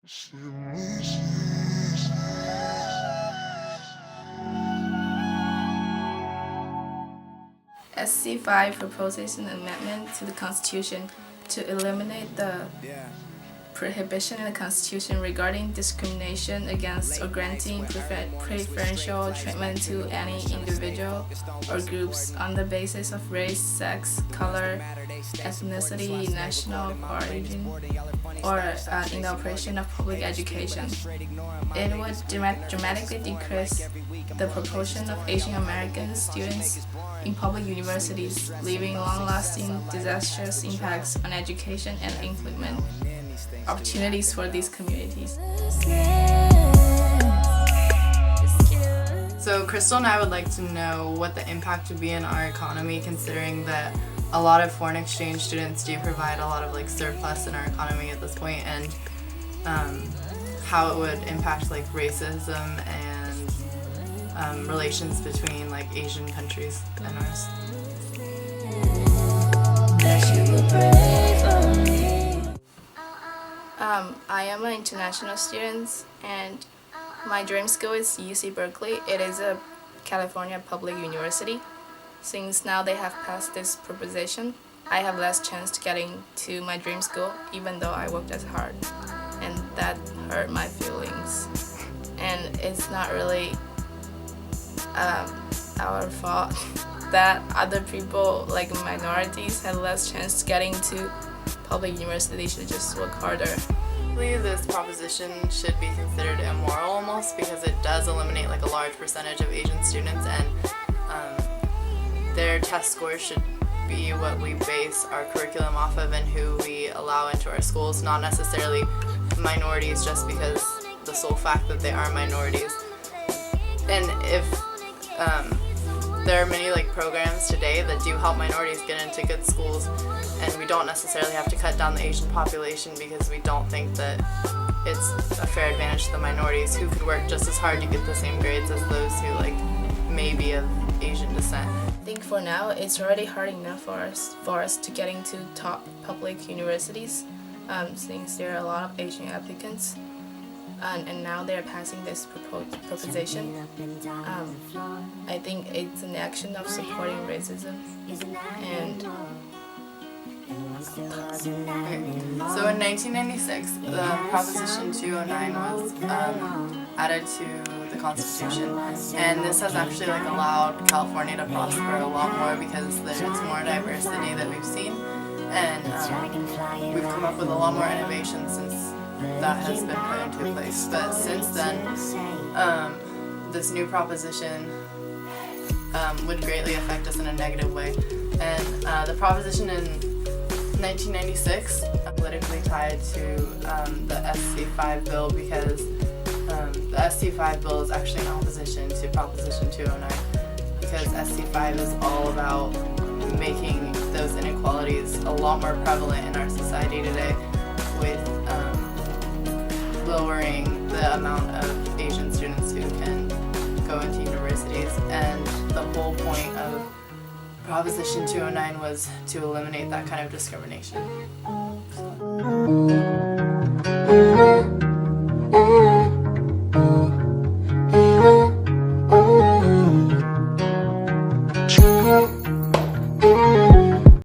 SC5 proposes an amendment to the Constitution to eliminate the prohibition in the Constitution regarding discrimination against or granting preferential treatment to any individual or groups on the basis of race, sex, color, ethnicity, national origin, or in the operation of public education. It would dramatically decrease the proportion of Asian American students in public universities, leaving long-lasting disastrous impacts on education and employment opportunities for these communities. So Crystal and I would like to know what the impact would be in our economy, considering that a lot of foreign exchange students do provide a lot of surplus in our economy at this point, and how it would impact racism and relations between Asian countries and ours. I am an international student, and my dream school is UC Berkeley. It is a California public university. Since now they have passed this proposition, I have less chance to get into my dream school, even though I worked as hard, and that hurt my feelings. And it's not really our fault that other people, like minorities, had less chance to get into public university. Should just work harder. I believe this proposition should be considered immoral almost, because it does eliminate a large percentage of Asian students, and their test scores should be what we base our curriculum off of and who we allow into our schools, not necessarily minorities just because the sole fact that they are minorities. And if there are many programs today that do help minorities get into good schools, and we don't necessarily have to cut down the Asian population because we don't think that it's a fair advantage to the minorities who could work just as hard to get the same grades as those who may be of Asian descent. I think for now it's already hard enough for us to get into top public universities, since there are a lot of Asian applicants. And now they're passing this proposition. I think it's an action of supporting racism. And so in 1996, the Proposition 209 was added to the Constitution, and this has actually allowed California to prosper a lot more because there's more diversity that we've seen, and we've come up with a lot more innovation since that has been put into place. But since then, this new proposition would greatly affect us in a negative way. And the proposition in 1996 politically tied to the SC5 bill, because the SC5 bill is actually in opposition to Proposition 209, because SC5 is all about making those inequalities a lot more prevalent in our society today, with lowering the amount of Asian students who can go into universities. And the whole point of Proposition 209 was to eliminate that kind of discrimination. So.